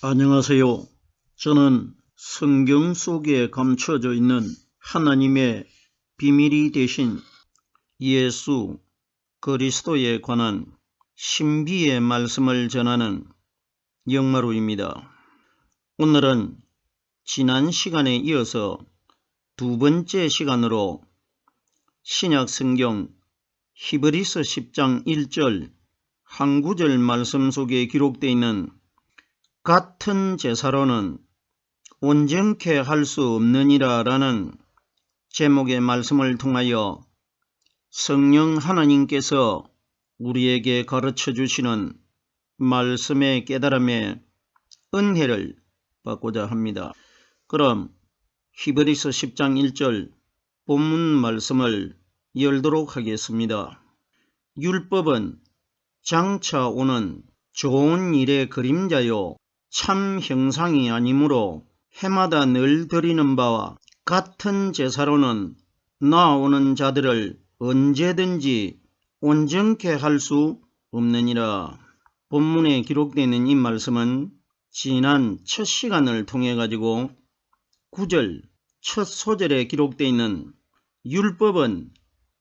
안녕하세요. 저는 성경 속에 감춰져 있는 하나님의 비밀이 되신 예수 그리스도에 관한 신비의 말씀을 전하는 영마루입니다. 오늘은 지난 시간에 이어서 두 번째 시간으로 신약 성경 히브리서 10장 1절 한 구절 말씀 속에 기록되어 있는 같은 제사로는 온전케 할 수 없느니라 라는 제목의 말씀을 통하여 성령 하나님께서 우리에게 가르쳐 주시는 말씀의 깨달음의 은혜를 받고자 합니다. 그럼 히브리서 10장 1절 본문 말씀을 열도록 하겠습니다. 율법은 장차 오는 좋은 일의 그림자요 참 형상이 아니므로 해마다 늘 드리는 바와 같은 제사로는 나아오는 자들을 언제든지 온전케 할 수 없느니라. 본문에 기록되어 있는 이 말씀은 지난 첫 시간을 통해 가지고 9절 첫 소절에 기록되어 있는 율법은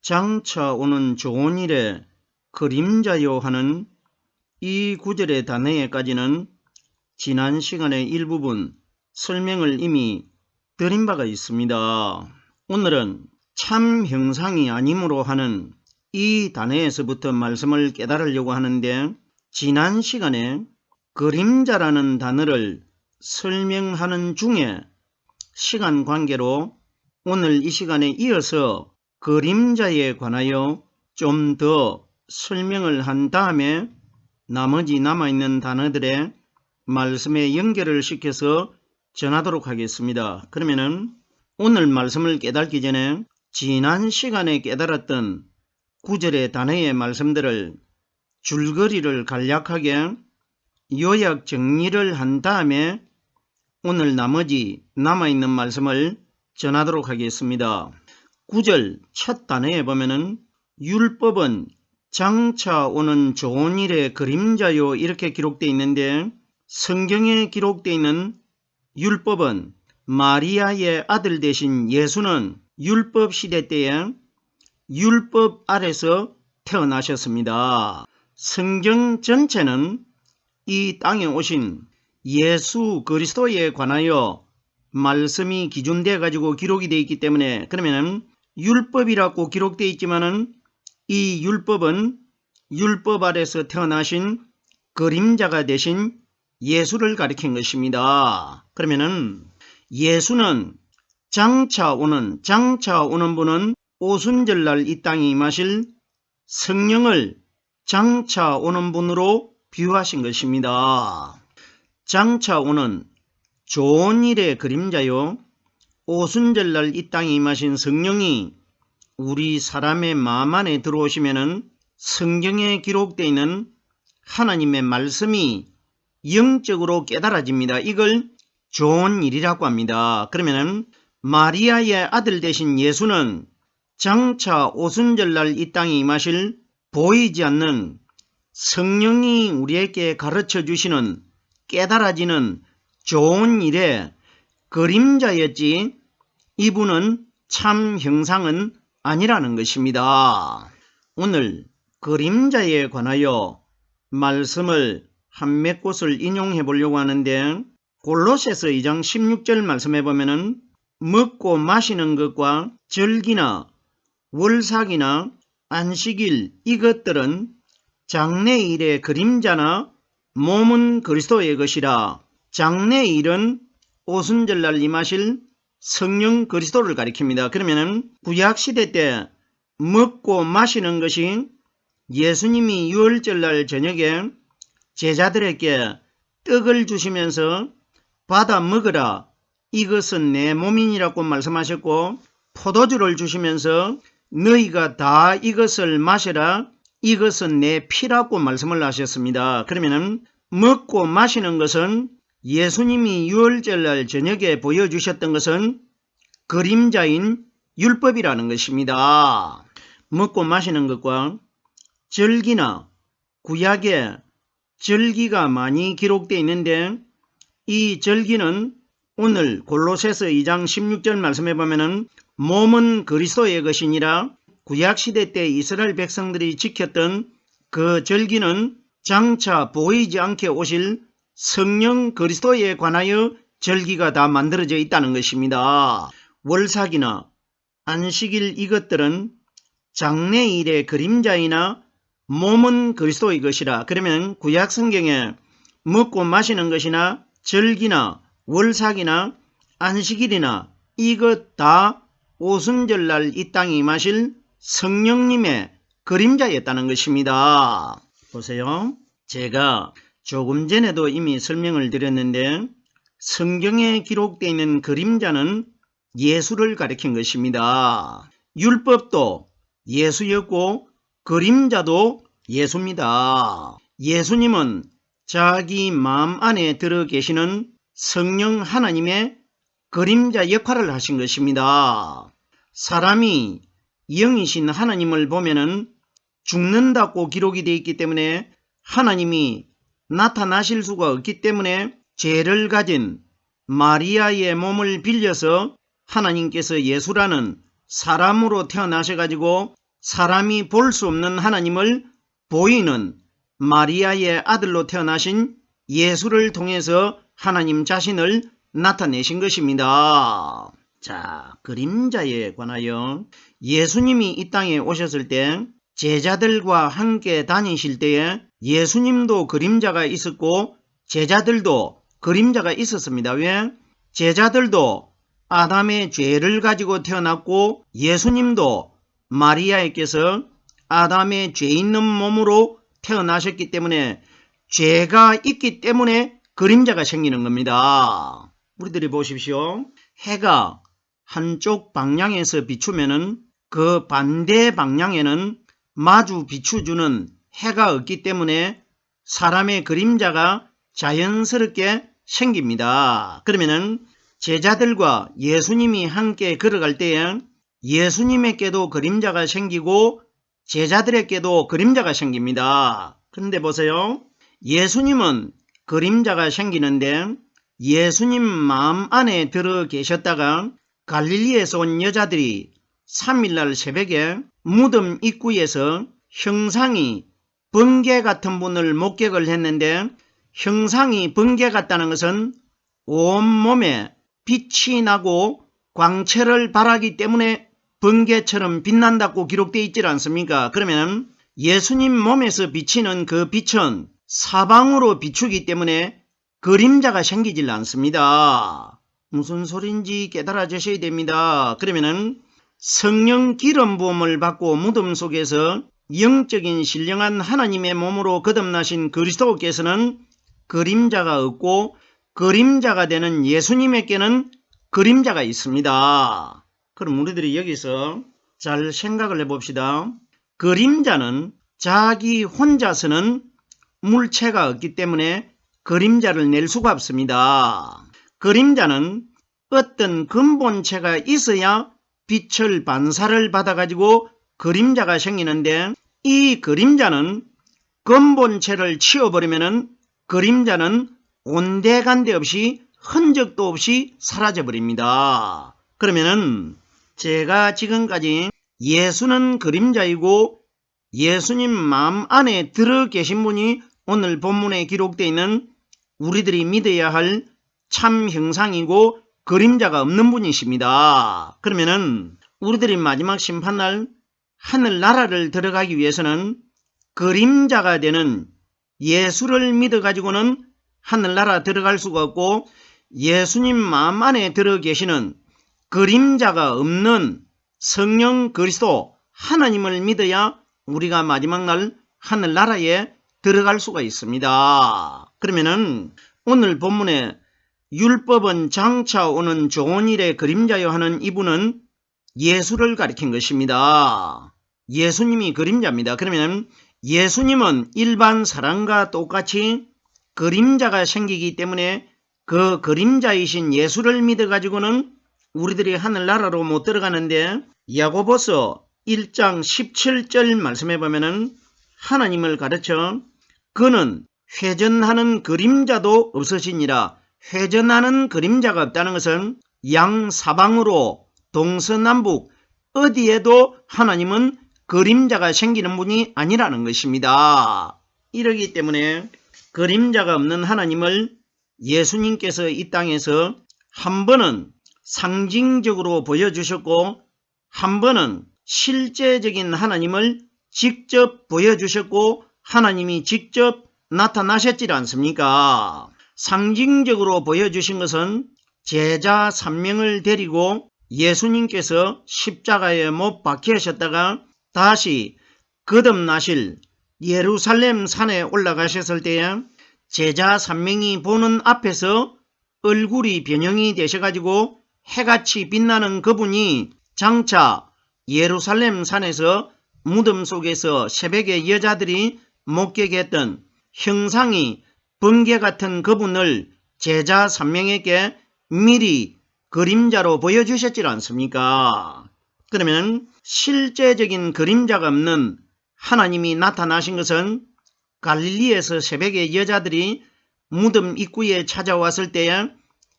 장차 오는 좋은 일의 그림자요 하는 이 구절의 단어에까지는 지난 시간의 일부분 설명을 이미 드린 바가 있습니다. 오늘은 참 형상이 아니므로 하는 이 단어에서부터 말씀을 깨달으려고 하는데, 지난 시간에 그림자라는 단어를 설명하는 중에 시간 관계로 오늘 이 시간에 이어서 그림자에 관하여 좀 더 설명을 한 다음에 나머지 남아있는 단어들의 말씀에 연결을 시켜서 전하도록 하겠습니다. 그러면은 오늘 말씀을 깨닫기 전에 지난 시간에 깨달았던 9절의 단어의 말씀들을 줄거리를 간략하게 요약 정리를 한 다음에 오늘 나머지 남아있는 말씀을 전하도록 하겠습니다. 9절 첫 단어에 보면은 율법은 장차 오는 좋은 일의 그림자요 이렇게 기록되어 있는데, 성경에 기록되어 있는 율법은 마리아의 아들 되신 예수는 율법 시대 때에 율법 아래서 태어나셨습니다. 성경 전체는 이 땅에 오신 예수 그리스도에 관하여 말씀이 기준되어 가지고 기록이 되어 있기 때문에, 그러면은 율법이라고 기록되어 있지만은 이 율법은 율법 아래서 태어나신 그림자가 되신 예수를 가리킨 것입니다. 그러면은 예수는 장차 오는 분은 오순절날 이 땅에 임하실 성령을 장차 오는 분으로 비유하신 것입니다. 장차 오는 좋은 일의 그림자요 오순절날 이 땅에 임하신 성령이 우리 사람의 마음 안에 들어오시면은 성경에 기록되어 있는 하나님의 말씀이 영적으로 깨달아집니다. 이걸 좋은 일이라고 합니다. 그러면은 마리아의 아들 되신 예수는 장차 오순절날 이 땅에 임하실 보이지 않는 성령이 우리에게 가르쳐 주시는 깨달아지는 좋은 일의 그림자였지 이분은 참 형상은 아니라는 것입니다. 오늘 그림자에 관하여 말씀을 한 몇 곳을 인용해 보려고 하는데, 골로새서 2장 16절 말씀해 보면은 먹고 마시는 것과 절기나 월삭이나 안식일 이것들은 장래일의 그림자나 몸은 그리스도의 것이라. 장래일은 오순절날 임하실 성령 그리스도를 가리킵니다. 그러면은 구약시대 때 먹고 마시는 것이 예수님이 유월절날 저녁에 제자들에게 떡을 주시면서 받아 먹으라 이것은 내 몸이니라고 말씀하셨고, 포도주를 주시면서 너희가 다 이것을 마셔라 이것은 내 피라고 말씀을 하셨습니다. 그러면은 먹고 마시는 것은 예수님이 유월절날 저녁에 보여주셨던 것은 그림자인 율법이라는 것입니다. 먹고 마시는 것과 절기나 구약에 절기가 많이 기록되어 있는데 이 절기는 오늘 골로새서 2장 16절 말씀에 보면은 몸은 그리스도의 것이니라 구약시대 때 이스라엘 백성들이 지켰던 그 절기는 장차 보이지 않게 오실 성령 그리스도에 관하여 절기가 다 만들어져 있다는 것입니다. 월삭이나 안식일 이것들은 장래일의 그림자이나 몸은 그리스도의 것이라. 그러면 구약 성경에 먹고 마시는 것이나 절기나 월삭이나 안식일이나 이것 다 오순절날 이 땅에 임하실 성령님의 그림자였다는 것입니다. 보세요. 제가 조금 전에도 이미 설명을 드렸는데 성경에 기록되어 있는 그림자는 예수를 가리킨 것입니다. 율법도 예수였고 그림자도 예수입니다. 예수님은 자기 마음 안에 들어 계시는 성령 하나님의 그림자 역할을 하신 것입니다. 사람이 영이신 하나님을 보면은 죽는다고 기록이 되어 있기 때문에 하나님이 나타나실 수가 없기 때문에 죄를 가진 마리아의 몸을 빌려서 하나님께서 예수라는 사람으로 태어나셔가지고 사람이 볼 수 없는 하나님을 보이는 마리아의 아들로 태어나신 예수를 통해서 하나님 자신을 나타내신 것입니다. 자, 그림자에 관하여 예수님이 이 땅에 오셨을 때 제자들과 함께 다니실 때에 예수님도 그림자가 있었고 제자들도 그림자가 있었습니다. 왜? 제자들도 아담의 죄를 가지고 태어났고 예수님도 마리아에게서 아담의 죄 있는 몸으로 태어나셨기 때문에 죄가 있기 때문에 그림자가 생기는 겁니다. 우리들이 보십시오. 해가 한쪽 방향에서 비추면은 그 반대 방향에는 마주 비추주는 해가 없기 때문에 사람의 그림자가 자연스럽게 생깁니다. 그러면은 제자들과 예수님이 함께 걸어갈 때에 예수님에게도 그림자가 생기고 제자들에게도 그림자가 생깁니다. 그런데 보세요. 예수님은 그림자가 생기는데 예수님 마음 안에 들어 계셨다가 갈릴리에서 온 여자들이 3일날 새벽에 무덤 입구에서 형상이 번개 같은 분을 목격을 했는데 형상이 번개 같다는 것은 온몸에 빛이 나고 광채를 발하기 때문에 번개처럼 빛난다고 기록되어 있지 않습니까? 그러면 예수님 몸에서 비치는 그 빛은 사방으로 비추기 때문에 그림자가 생기질 않습니다. 무슨 소린지 깨달아 주셔야 됩니다. 그러면은 성령 기름 부음을 받고 무덤 속에서 영적인 신령한 하나님의 몸으로 거듭나신 그리스도께서는 그림자가 없고 그림자가 되는 예수님에게는 그림자가 있습니다. 그럼 우리들이 여기서 잘 생각을 해봅시다. 그림자는 자기 혼자서는 물체가 없기 때문에 그림자를 낼 수가 없습니다. 그림자는 어떤 근본체가 있어야 빛을 반사를 받아가지고 그림자가 생기는데 이 그림자는 근본체를 치워버리면 그림자는 온데간데 없이 흔적도 없이 사라져버립니다. 그러면은 제가 지금까지 예수는 그림자이고 예수님 마음 안에 들어 계신 분이 오늘 본문에 기록되어 있는 우리들이 믿어야 할 참 형상이고 그림자가 없는 분이십니다. 그러면은 우리들이 마지막 심판날 하늘나라를 들어가기 위해서는 그림자가 되는 예수를 믿어가지고는 하늘나라 들어갈 수가 없고 예수님 마음 안에 들어 계시는 그림자가 없는 성령 그리스도 하나님을 믿어야 우리가 마지막 날 하늘나라에 들어갈 수가 있습니다. 그러면은 오늘 본문에 율법은 장차 오는 좋은 일의 그림자여 하는 이분은 예수를 가리킨 것입니다. 예수님이 그림자입니다. 그러면 예수님은 일반 사람과 똑같이 그림자가 생기기 때문에 그 그림자이신 예수를 믿어가지고는 우리들이 하늘나라로 못 들어가는데 야고보서 1장 17절 말씀해 보면은 하나님을 가르쳐 그는 회전하는 그림자도 없으시니라 회전하는 그림자가 없다는 것은 양사방으로 동서남북 어디에도 하나님은 그림자가 생기는 분이 아니라는 것입니다. 이러기 때문에 그림자가 없는 하나님을 예수님께서 이 땅에서 한 번은 상징적으로 보여주셨고 한 번은 실제적인 하나님을 직접 보여주셨고 하나님이 직접 나타나셨지 않습니까? 상징적으로 보여주신 것은 제자 3명을 데리고 예수님께서 십자가에 못 박히셨다가 다시 거듭나실 예루살렘 산에 올라가셨을 때에 제자 3명이 보는 앞에서 얼굴이 변형이 되셔가지고 해같이 빛나는 그분이 장차 예루살렘 산에서 무덤 속에서 새벽에 여자들이 목격했던 형상이 번개 같은 그분을 제자 3명에게 미리 그림자로 보여주셨지 않습니까? 그러면 실제적인 그림자가 없는 하나님이 나타나신 것은 갈릴리에서 새벽에 여자들이 무덤 입구에 찾아왔을 때에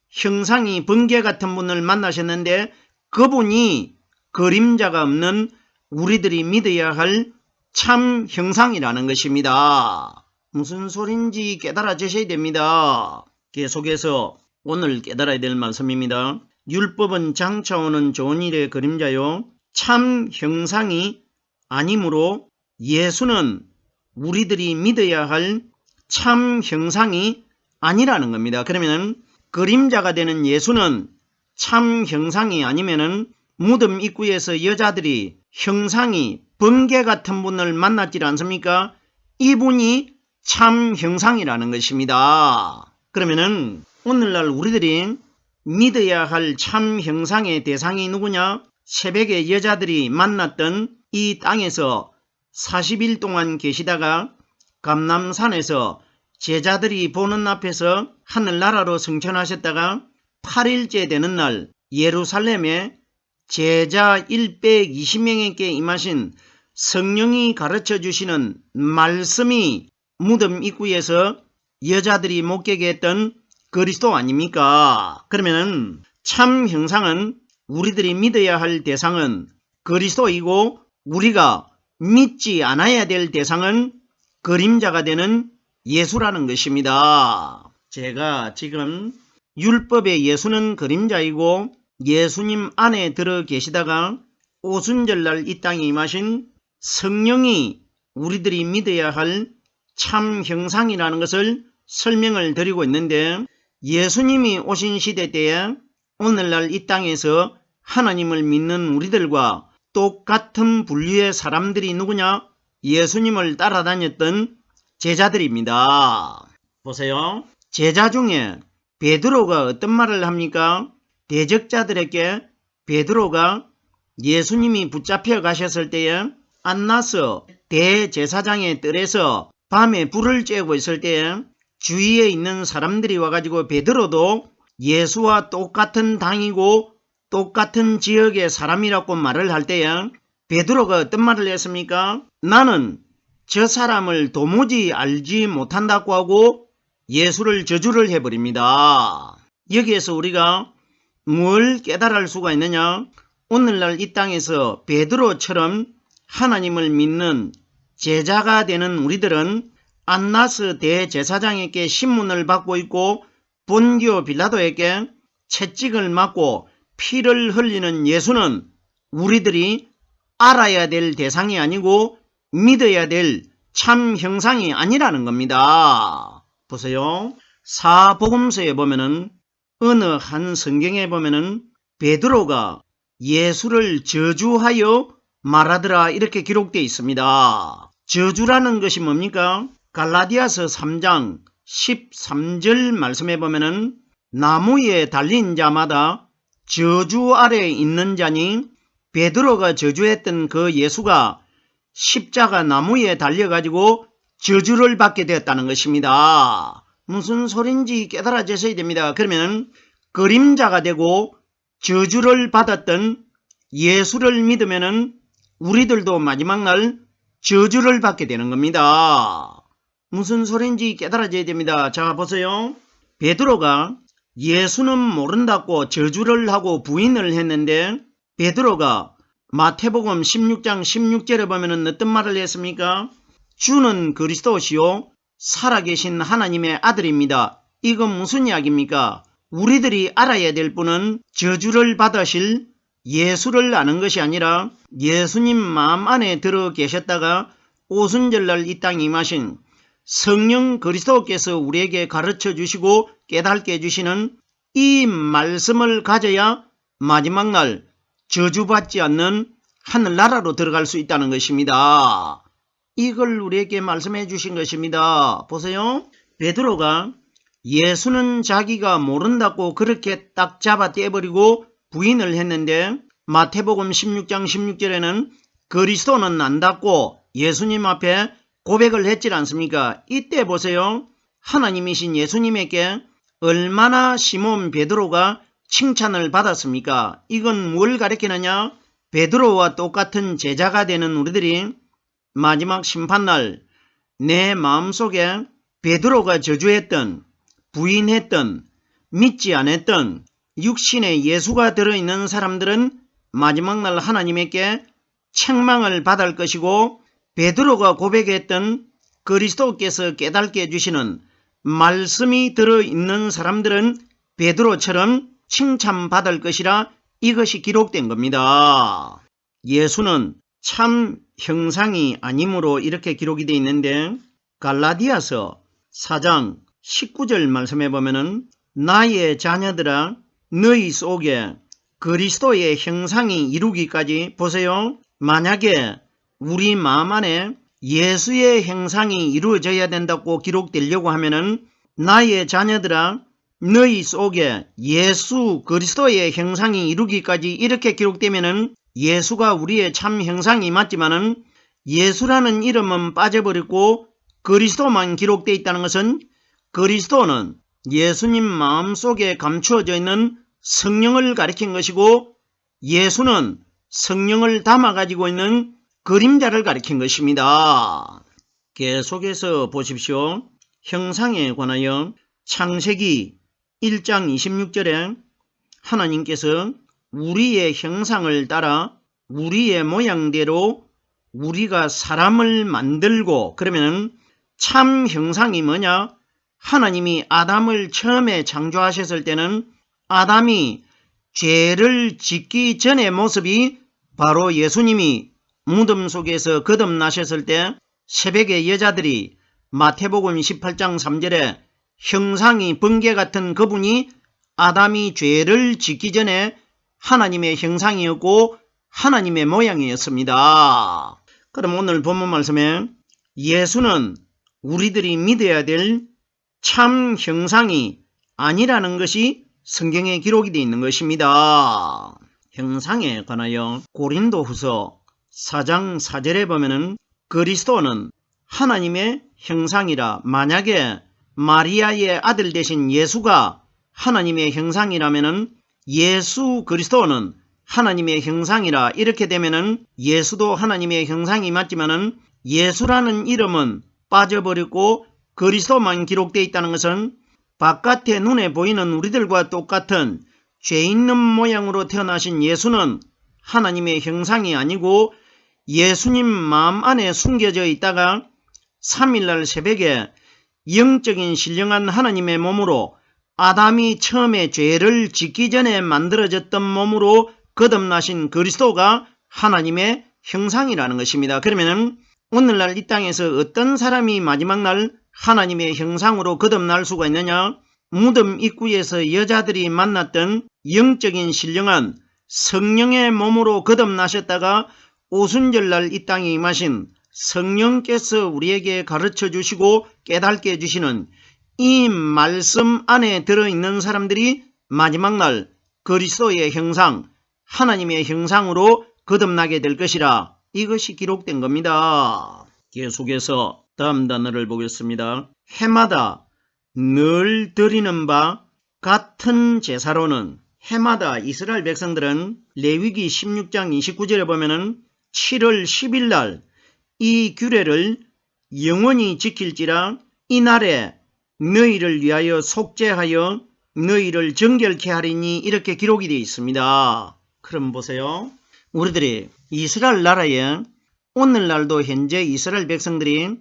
형상이 번개 같은 분을 만나셨는데 그분이 그림자가 없는 우리들이 믿어야 할 참 형상이라는 것입니다. 무슨 소린지 깨달아 주셔야 됩니다. 계속해서 오늘 깨달아야 될 말씀입니다. 율법은 장차 오는 좋은 일의 그림자요 참 형상이 아니므로 예수는 우리들이 믿어야 할 참 형상이 아니라는 겁니다. 그러면 그림자가 되는 예수는 참 형상이 아니면은 무덤 입구에서 여자들이 형상이 번개 같은 분을 만났지 않습니까? 이분이 참 형상이라는 것입니다. 그러면은 오늘날 우리들이 믿어야 할 참 형상의 대상이 누구냐? 새벽에 여자들이 만났던 이 땅에서 40일 동안 계시다가 감람산에서 제자들이 보는 앞에서 하늘나라로 승천하셨다가 8일째 되는 날 예루살렘에 제자 120명에게 임하신 성령이 가르쳐 주시는 말씀이 무덤 입구에서 여자들이 목격했던 그리스도 아닙니까? 그러면 참 형상은 우리들이 믿어야 할 대상은 그리스도이고 우리가 믿지 않아야 될 대상은 그림자가 되는 예수라는 것입니다. 제가 지금 율법의 예수는 그림자이고 예수님 안에 들어 계시다가 오순절날 이 땅에 임하신 성령이 우리들이 믿어야 할 참 형상이라는 것을 설명을 드리고 있는데 예수님이 오신 시대 때에 오늘날 이 땅에서 하나님을 믿는 우리들과 똑같은 분류의 사람들이 누구냐? 예수님을 따라다녔던 제자들입니다. 보세요. 제자 중에 베드로가 어떤 말을 합니까? 대적자들에게 베드로가 예수님이 붙잡혀 가셨을 때에 안나스 대제사장의 뜰에서 밤에 불을 쬐고 있을 때에 주위에 있는 사람들이 와가지고 베드로도 예수와 똑같은 당이고 똑같은 지역의 사람이라고 말을 할 때에 베드로가 어떤 말을 했습니까? 나는 저 사람을 도무지 알지 못한다고 하고 예수를 저주를 해버립니다. 여기에서 우리가 뭘 깨달을 수가 있느냐? 오늘날 이 땅에서 베드로처럼 하나님을 믿는 제자가 되는 우리들은 안나스 대제사장에게 신문을 받고 있고 본디오 빌라도에게 채찍을 맞고 피를 흘리는 예수는 우리들이 알아야 될 대상이 아니고 믿어야 될 참 형상이 아니라는 겁니다. 보세요. 사복음서에 보면은 어느 한 성경에 보면은 베드로가 예수를 저주하여 말하더라 이렇게 기록되어 있습니다. 저주라는 것이 뭡니까? 갈라디아서 3장 13절 말씀에 보면은 나무에 달린 자마다 저주 아래 있는 자니 베드로가 저주했던 그 예수가 십자가 나무에 달려가지고 저주를 받게 되었다는 것입니다. 무슨 소린지 깨달아 주셔야 됩니다. 그러면 그림자가 되고 저주를 받았던 예수를 믿으면 우리들도 마지막 날 저주를 받게 되는 겁니다. 무슨 소린지 깨달아져야 됩니다. 자 보세요. 베드로가 예수는 모른다고 저주를 하고 부인을 했는데 베드로가 마태복음 16장 16절에 보면 어떤 말을 했습니까? 주는 그리스도시요 살아계신 하나님의 아들입니다. 이건 무슨 이야기입니까? 우리들이 알아야 될 분은 저주를 받으실 예수를 아는 것이 아니라 예수님 마음 안에 들어 계셨다가 오순절날 이 땅에 임하신 성령 그리스도께서 우리에게 가르쳐 주시고 깨닫게 해주시는 이 말씀을 가져야 마지막 날 저주받지 않는 하늘나라로 들어갈 수 있다는 것입니다. 이걸 우리에게 말씀해 주신 것입니다. 보세요. 베드로가 예수는 자기가 모른다고 그렇게 딱 잡아 떼버리고 부인을 했는데 마태복음 16장 16절에는 그리스도는 안다고 예수님 앞에 고백을 했지 않습니까? 이때 보세요. 하나님이신 예수님에게 얼마나 시몬 베드로가 칭찬을 받았습니까? 이건 뭘 가리키느냐? 베드로와 똑같은 제자가 되는 우리들이 마지막 심판날 내 마음속에 베드로가 저주했던, 부인했던, 믿지 않았던 육신의 예수가 들어있는 사람들은 마지막 날 하나님에게 책망을 받을 것이고 베드로가 고백했던 그리스도께서 깨닫게 해주시는 말씀이 들어있는 사람들은 베드로처럼 칭찬받을 것이라 이것이 기록된 겁니다. 예수는 참 형상이 아니므로 이렇게 기록이 되어 있는데 갈라디아서 4장 19절 말씀해 보면은 나의 자녀들아 너희 속에 그리스도의 형상이 이루기까지 보세요. 만약에 우리 마음 안에 예수의 형상이 이루어져야 된다고 기록되려고 하면은 나의 자녀들아 너희 속에 예수 그리스도의 형상이 이루기까지 이렇게 기록되면은 예수가 우리의 참 형상이 맞지만은 예수라는 이름은 빠져버렸고 그리스도만 기록되어 있다는 것은 그리스도는 예수님 마음속에 감추어져 있는 성령을 가리킨 것이고 예수는 성령을 담아가지고 있는 그림자를 가리킨 것입니다. 계속해서 보십시오. 형상에 관하여 창세기 1장 26절에 하나님께서 우리의 형상을 따라 우리의 모양대로 우리가 사람을 만들고 그러면 참 형상이 뭐냐? 하나님이 아담을 처음에 창조하셨을 때는 아담이 죄를 짓기 전의 모습이 바로 예수님이 무덤 속에서 거듭나셨을 때 새벽에 여자들이 마태복음 18장 3절에 형상이 번개 같은 그분이 아담이 죄를 짓기 전에 하나님의 형상이었고 하나님의 모양이었습니다. 그럼 오늘 본문 말씀에 예수는 우리들이 믿어야 될 참 형상이 아니라는 것이 성경에 기록이 되어 있는 것입니다. 형상에 관하여 고린도후서 4장 4절에 보면은 그리스도는 하나님의 형상이라 만약에 마리아의 아들 되신 예수가 하나님의 형상이라면은 예수 그리스도는 하나님의 형상이라 이렇게 되면은 예수도 하나님의 형상이 맞지만은 예수라는 이름은 빠져버렸고 그리스도만 기록되어 있다는 것은 바깥에 눈에 보이는 우리들과 똑같은 죄 있는 모양으로 태어나신 예수는 하나님의 형상이 아니고 예수님 마음 안에 숨겨져 있다가 3일날 새벽에 영적인 신령한 하나님의 몸으로 아담이 처음에 죄를 짓기 전에 만들어졌던 몸으로 거듭나신 그리스도가 하나님의 형상이라는 것입니다. 그러면 오늘날 이 땅에서 어떤 사람이 마지막 날 하나님의 형상으로 거듭날 수가 있느냐? 무덤 입구에서 여자들이 만났던 영적인 신령한 성령의 몸으로 거듭나셨다가 오순절날 이 땅에 임하신 성령께서 우리에게 가르쳐 주시고 깨닫게 해주시는 이 말씀 안에 들어있는 사람들이 마지막 날 그리스도의 형상, 하나님의 형상으로 거듭나게 될 것이라 이것이 기록된 겁니다. 계속해서 다음 단어를 보겠습니다. 해마다 늘 드리는 바 같은 제사로는 해마다 이스라엘 백성들은 레위기 16장 29절에 보면은 7월 10일 날 이 규례를 영원히 지킬지라 이날에 너희를 위하여 속죄하여 너희를 정결케 하리니 이렇게 기록이 되어 있습니다. 그럼 보세요. 우리들이 이스라엘 나라에 오늘날도 현재 이스라엘 백성들이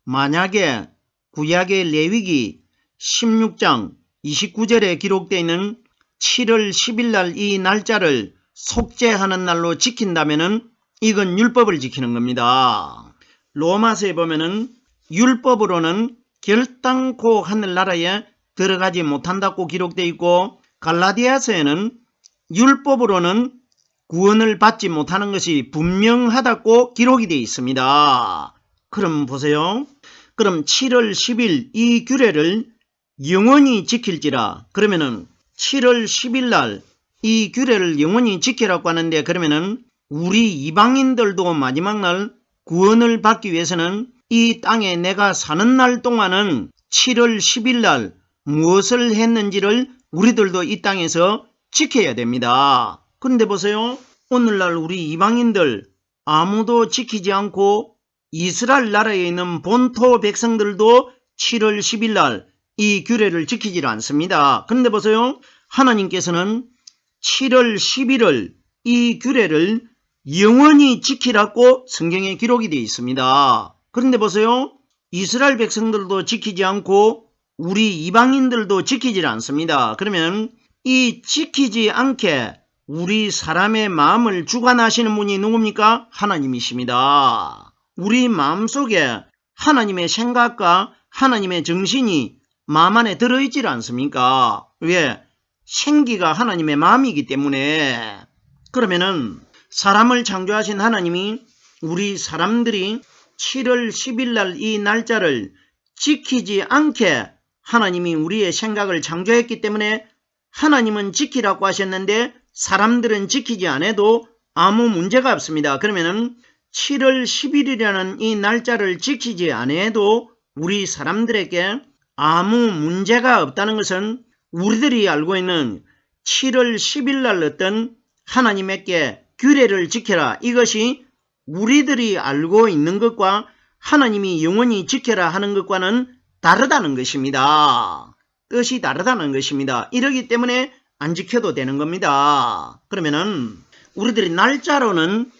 만약에 구약의 레위기 16장 29절에 기록되어 있는 7월 10일 날 이 날짜를 속죄하는 날로 지킨다면은 이건 율법을 지키는 겁니다. 로마서에 보면은 율법으로는 결단코 하늘나라에 들어가지 못한다고 기록되어 있고 갈라디아서에는 율법으로는 구원을 받지 못하는 것이 분명하다고 기록이 되어 있습니다. 그럼 보세요. 그럼 7월 10일 이 규례를 영원히 지킬지라. 그러면은 7월 10일 날 이 규례를 영원히 지키라고 하는데 그러면은 우리 이방인들도 마지막 날 구원을 받기 위해서는 이 땅에 내가 사는 날 동안은 7월 10일 날 무엇을 했는지를 우리들도 이 땅에서 지켜야 됩니다. 그런데 보세요. 오늘날 우리 이방인들 아무도 지키지 않고 이스라엘 나라에 있는 본토 백성들도 7월 10일 날 이 규례를 지키지 않습니다. 그런데 보세요. 하나님께서는 7월 11일 이 규례를 영원히 지키라고 성경에 기록이 되어 있습니다. 그런데 보세요. 이스라엘 백성들도 지키지 않고 우리 이방인들도 지키지 않습니다. 그러면 이 지키지 않게 우리 사람의 마음을 주관하시는 분이 누굽니까? 하나님이십니다. 우리 마음속에 하나님의 생각과 하나님의 정신이 마음 안에 들어있지 않습니까? 왜? 생기가 하나님의 마음이기 때문에. 그러면은 사람을 창조하신 하나님이 우리 사람들이 7월 10일 날 이 날짜를 지키지 않게 하나님이 우리의 생각을 창조했기 때문에 하나님은 지키라고 하셨는데 사람들은 지키지 않아도 아무 문제가 없습니다. 그러면은 7월 10일이라는 이 날짜를 지키지 않아도 우리 사람들에게 아무 문제가 없다는 것은 우리들이 알고 있는 7월 10일 날 어떤 하나님에게 규례를 지켜라. 이것이 우리들이 알고 있는 것과 하나님이 영원히 지켜라 하는 것과는 다르다는 것입니다. 뜻이 다르다는 것입니다. 이러기 때문에 안 지켜도 되는 겁니다. 그러면은 우리들이 날짜로는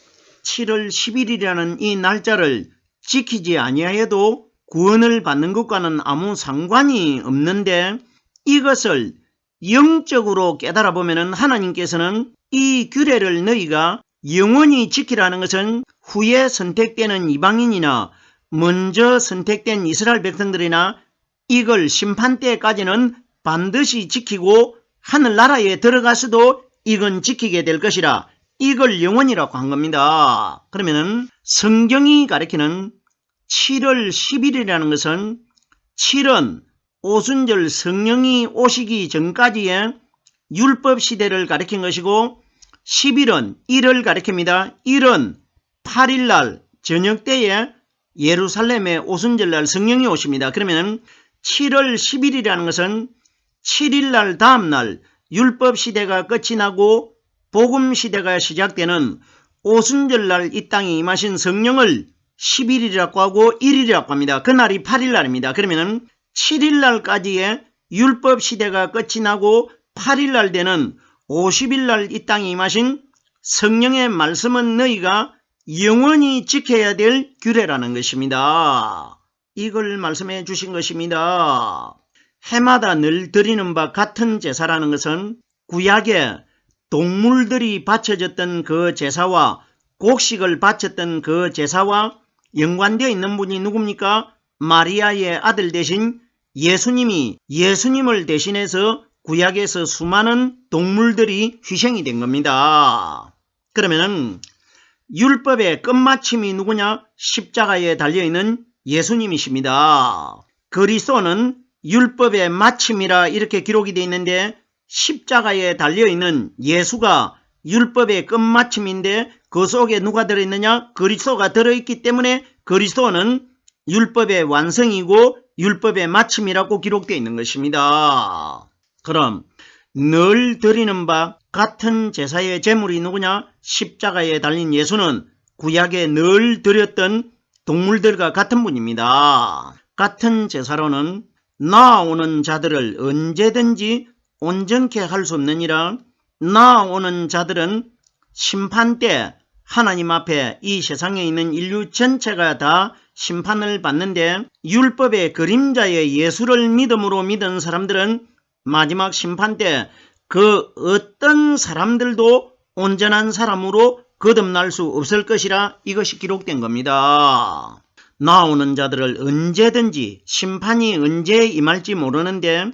7월 10일이라는 이 날짜를 지키지 아니하여도 구원을 받는 것과는 아무 상관이 없는데 이것을 영적으로 깨달아 보면은 하나님께서는 이 규례를 너희가 영원히 지키라는 것은 후에 선택되는 이방인이나 먼저 선택된 이스라엘 백성들이나 이걸 심판 때까지는 반드시 지키고 하늘나라에 들어가서도 이건 지키게 될 것이라 이걸 영원이라고 한 겁니다. 그러면은 성경이 가리키는 7월 10일이라는 것은 7은 오순절 성령이 오시기 전까지의 율법 시대를 가리킨 것이고 11은 1을 가리킵니다. 1은 8일날 저녁때에 예루살렘에 오순절날 성령이 오십니다. 그러면 7월 10일이라는 것은 7일날 다음날 율법 시대가 끝이 나고 복음 시대가 시작되는 오순절날 이 땅에 임하신 성령을 10일이라고 하고 1일이라고 합니다. 그날이 8일날입니다. 그러면 7일날까지의 율법 시대가 끝이 나고 8일날 되는 50일날 이 땅에 임하신 성령의 말씀은 너희가 영원히 지켜야 될 규례라는 것입니다. 이걸 말씀해 주신 것입니다. 해마다 늘 드리는 바 같은 제사라는 것은 구약에 동물들이 바쳐졌던 그 제사와 곡식을 바쳤던 그 제사와 연관되어 있는 분이 누굽니까? 마리아의 아들 대신 예수님이 예수님을 대신해서 구약에서 수많은 동물들이 희생이 된 겁니다. 그러면은 율법의 끝마침이 누구냐? 십자가에 달려있는 예수님이십니다. 그리스도는 율법의 마침이라 이렇게 기록이 되어 있는데 십자가에 달려있는 예수가 율법의 끝마침인데 그 속에 누가 들어있느냐? 그리스도가 들어있기 때문에 그리스도는 율법의 완성이고 율법의 마침이라고 기록되어 있는 것입니다. 그럼 늘 드리는 바 같은 제사의 제물이 누구냐? 십자가에 달린 예수는 구약에 늘 드렸던 동물들과 같은 분입니다. 같은 제사로는 나아오는 자들을 언제든지 온전케 할 수 없느니라. 나아오는 자들은 심판 때 하나님 앞에 이 세상에 있는 인류 전체가 다 심판을 받는데, 율법의 그림자의 예수를 믿음으로 믿은 사람들은 마지막 심판 때 그 어떤 사람들도 온전한 사람으로 거듭날 수 없을 것이라 이것이 기록된 겁니다. 나오는 자들을 언제든지 심판이 언제 임할지 모르는데,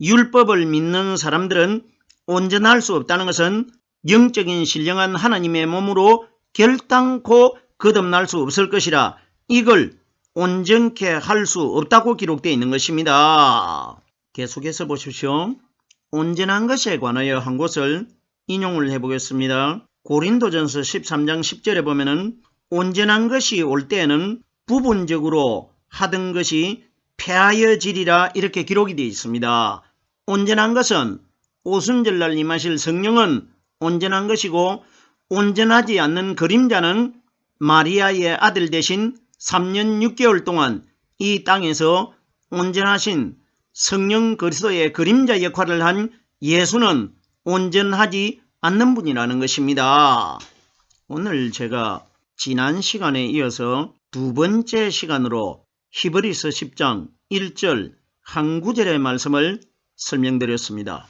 율법을 믿는 사람들은 온전할 수 없다는 것은 영적인 신령한 하나님의 몸으로 결단코 거듭날 수 없을 것이라 이걸 온전케 할 수 없다고 기록되어 있는 것입니다. 계속해서 보십시오. 온전한 것에 관하여 한 곳을 인용을 해보겠습니다. 고린도전서 13장 10절에 보면은 온전한 것이 올 때에는 부분적으로 하던 것이 폐하여지리라 이렇게 기록이 되어 있습니다. 온전한 것은 오순절날 임하실 성령은 온전한 것이고, 온전하지 않는 그림자는 마리아의 아들 대신 3년 6개월 동안 이 땅에서 온전하신 성령 그리스도의 그림자 역할을 한 예수는 온전하지 않는 분이라는 것입니다. 오늘 제가 지난 시간에 이어서 두 번째 시간으로 히브리서 10장 1절 한 구절의 말씀을 설명드렸습니다.